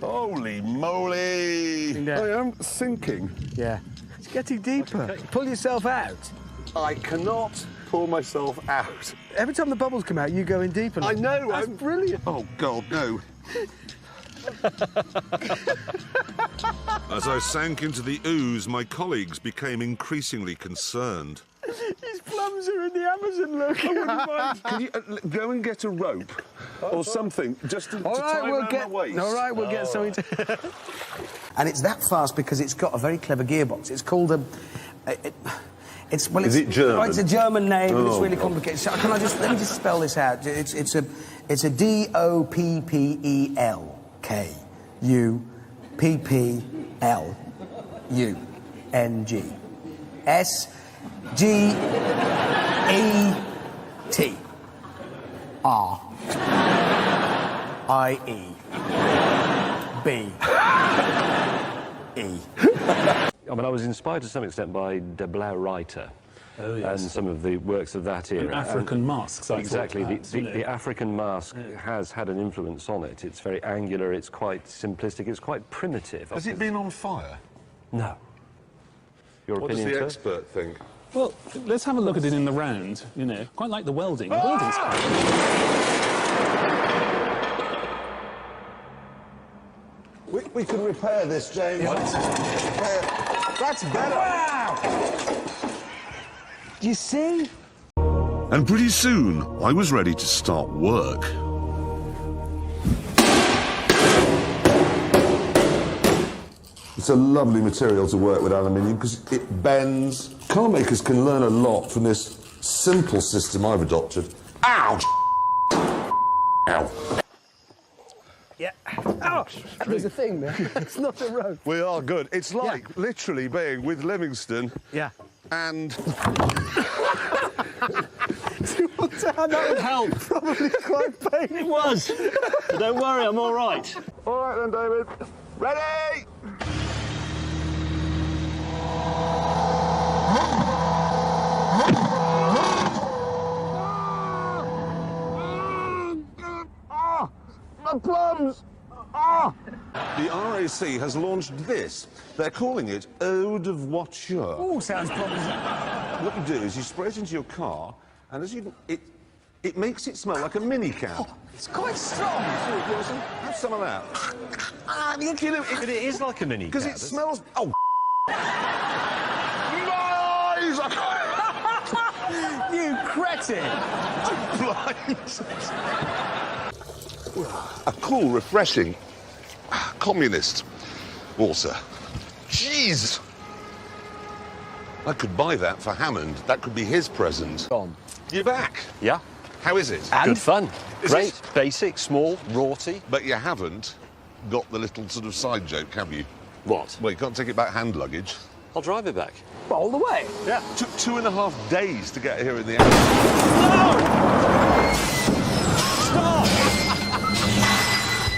Holy moly! Yeah. I am sinking. Yeah. It's getting deeper. Okay. Pull yourself out. I cannot pull myself out. Every time the bubbles come out, you go in deeper. I know. That's brilliant. Oh, God, no. As I sank into the ooze, my colleagues became increasingly concerned. His plums are in the Amazon, look. I wouldn't mind. Can you go and get a rope or something just to tie around my waist? All right, we'll get something to... And it's that fast because it's got a very clever gearbox. It's called a... Is it German? Oh, it's a German name, but it's really God. complicated. So let me just spell this out. It's a D-O-P-P-E-L-K-U-P-P-L-U-N-G. S-G-E-T-R-I-E-B-E. I mean, I was inspired to some extent by De Blaureiter. Oh, yes. And some of the works of that era. And African masks, exactly. The African mask has had an influence on it. It's very angular, it's quite simplistic, it's quite primitive. Has it been on fire? No. Your What opinion, does the sir? expert think? Well, let's have a look at it in the round, you know. Quite like the welding. Ah! Welding's We can repair this, James. That's better. Wow! Do you see? And pretty soon, I was ready to start work. It's a lovely material to work with aluminium because it bends. Car makers can learn a lot from this simple system I've adopted. Ow! Ow! Yeah. Oh, there's a thing there. It's not a rope. We are good. It's like literally being with Livingston. Yeah. And That would help. Probably quite painful. It was. Don't worry, I'm all right. all right then, David. Ready? My plums! The RAC has launched this. They're calling it Eau de Voiture. Oh, sounds promising. What you do is you spray it into your car, and as you it makes it smell like a minicab. Oh, it's quite strong. Have some of that. Look, you know, But it is like a mini. because it smells. Oh. Nice! You cretin! A cool, refreshing, communist water. Jeez! I could buy that for Hammond. That could be his present. On. You're back. Yeah. How is it? Good fun. Is Great. it? Basic, small, rorty. But you haven't got the little sort of side joke, have you? What? Well, you can't take it back hand luggage. I'll drive it back. All the way. Yeah. Took 2.5 days to get here in the end.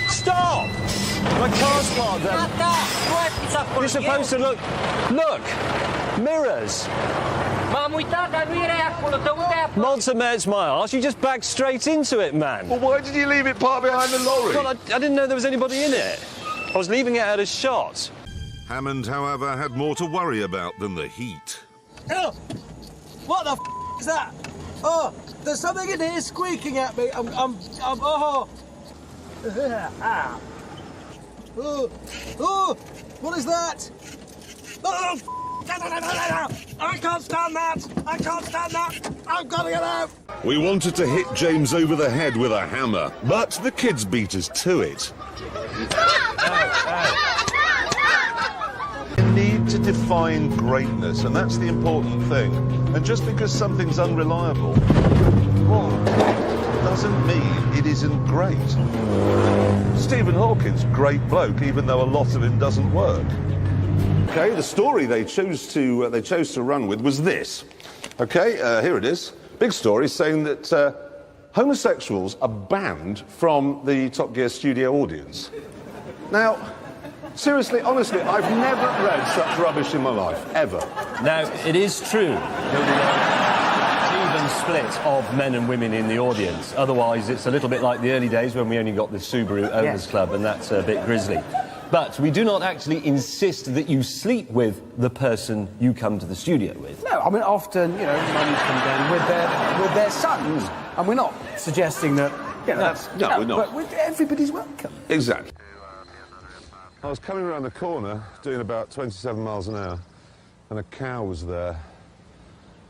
Stop! My car's parked there. You're supposed to look. Look! Mirrors! Not to melt my arse, you just backed straight into it, man. Well, why did you leave it parked behind the lorry? God, I didn't know there was anybody in it. I was leaving it out of shot. Hammond, however, had more to worry about than the heat. Oh, what the is that? Oh, there's something in here squeaking at me. Oh. Oh, what is that? Oh, I can't stand that. I can't stand that. I've got to get out. We wanted to hit James over the head with a hammer, but the kids beat us to it. You need to define greatness, and that's the important thing. And just because something's unreliable, well, doesn't mean it isn't great. Stephen Hawking's great bloke, even though a lot of him doesn't work. Okay, the story they chose to run with was this. Okay, here it is. Big story saying that homosexuals are banned from the Top Gear studio audience. Now, seriously, honestly, I've never read such rubbish in my life, ever. Now, it is true. Stephen split of men and women in the audience. Otherwise, it's a little bit like the early days when we only got the Subaru Owners Club, and that's a bit grisly. But we do not actually insist that you sleep with the person you come to the studio with. No, I mean, often, you know, mums come down with their sons, and we're not suggesting that, you know, No, we're not. But everybody's welcome. Exactly. I was coming around the corner, doing about 27 miles an hour, and a cow was there.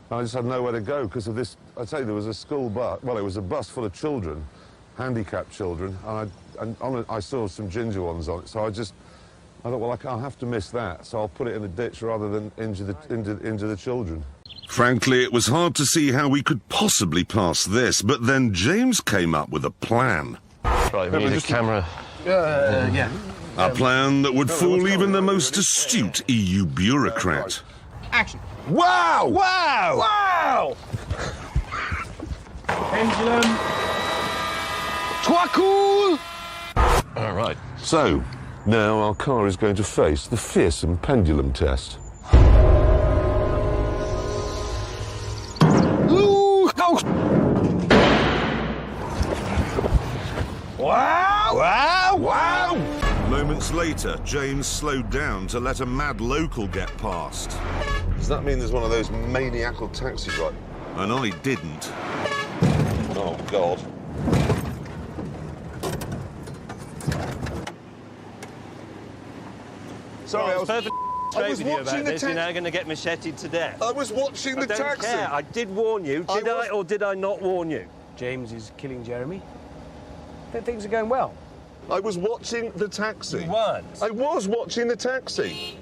And I just had nowhere to go because of this. I tell you, there was a school bus. Well, it was a bus full of children, handicapped children, and I saw some ginger ones on it. So I thought, well, I'll have to miss that, so I'll put it in the ditch rather than injure the children. Frankly, it was hard to see how we could possibly pass this, but then James came up with a plan. Right, we need a camera. Yeah. A plan that would fool even the most astute EU bureaucrat. Action. Wow! Wow! Wow! Pendulum. Toi cool! All right. So, now our car is going to face the fearsome pendulum test. Wow! Wow! Wow! Moments later, James slowed down to let a mad local get past. Does that mean there's one of those maniacal taxi drivers? And I didn't. Oh, God. Sorry, I was perfect I was with you watching about the this. You're taxi. now going to get macheted to death. I was watching the I don't taxi. care. I did warn you. Did I, or did I not warn you? James is killing Jeremy. Then things are going well. I was watching the taxi. What? I was watching the taxi.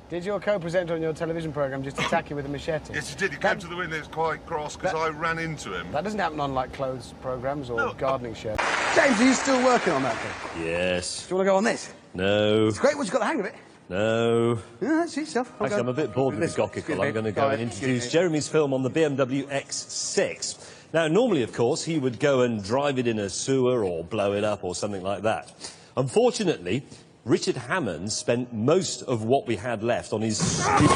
Did your co-presenter on your television programme just attack you with a machete? Yes, he did. He came to the window. It was quite cross because I ran into him. That doesn't happen on, like, clothes programmes or gardening shows. James, are you still working on that thing? Yes. Do you want to go on this? No. It's great once you've got the hang of it. No. Yeah, suit yourself. Actually, I'm a bit bored with the gockicle. I'm going to go and introduce Jeremy's film on the BMW X6. Now, normally, of course, he would go and drive it in a sewer or blow it up or something like that. Unfortunately, Richard Hammond spent most of what we had left on his stupid...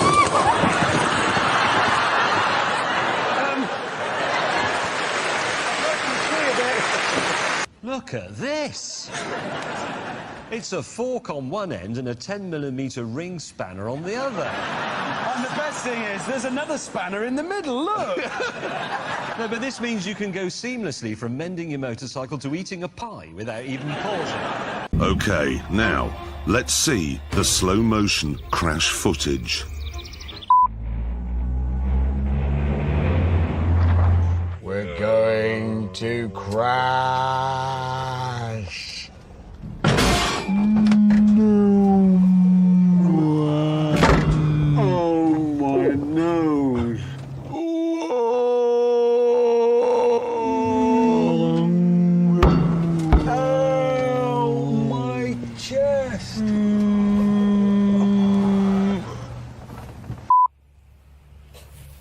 Look at this! It's a fork on one end and a 10mm ring spanner on the other. And the best thing is, there's another spanner in the middle, look! No, but this means you can go seamlessly from mending your motorcycle to eating a pie without even pausing. OK, now, let's see the slow-motion crash footage. We're going to crash.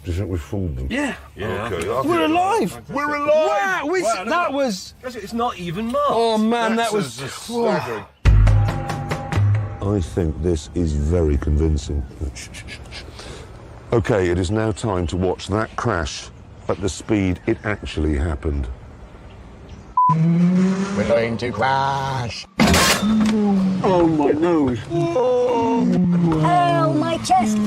Do you think we fooled them? Yeah. Okay, We're alive. We're alive! Wow, that was... It's not even marked. Oh, man, that was... staggering. I think this is very convincing. Okay, it is now time to watch that crash at the speed it actually happened. We're going to crash. Oh, my nose. Oh, my chest.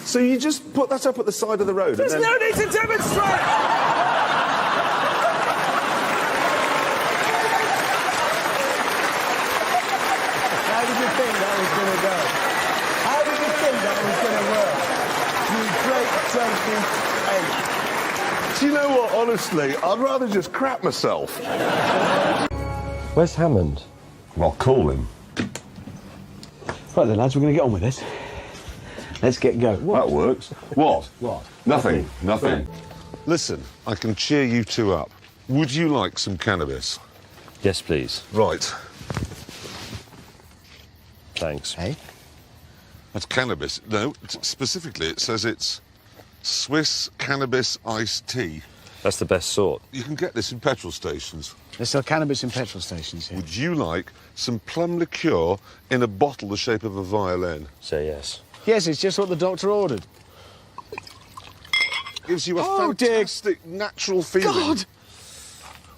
So you just put that up at the side of the road There's no need to demonstrate! How did you think that was going to go? How did you think that was going to work? You great self-ape. Do you know what, honestly, I'd rather just crap myself. Where's Hammond? Well, call him. Right then, lads, we're going to get on with this. Let's get going. That works. What? What? Nothing. Listen, I can cheer you two up. Would you like some cannabis? Yes, please. Right. Thanks. Hey? That's cannabis. No, specifically it says it's Swiss cannabis iced tea. That's the best sort. You can get this in petrol stations. They sell cannabis in petrol stations here. Would you like some plum liqueur in a bottle the shape of a violin? Say yes. Yes, it's just what the doctor ordered. gives you a Oh, dear fantastic natural feeling. God!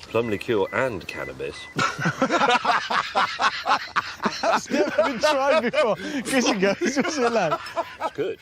Plum liqueur and cannabis. That's never been tried before. Chris goes, what's it like? It's good.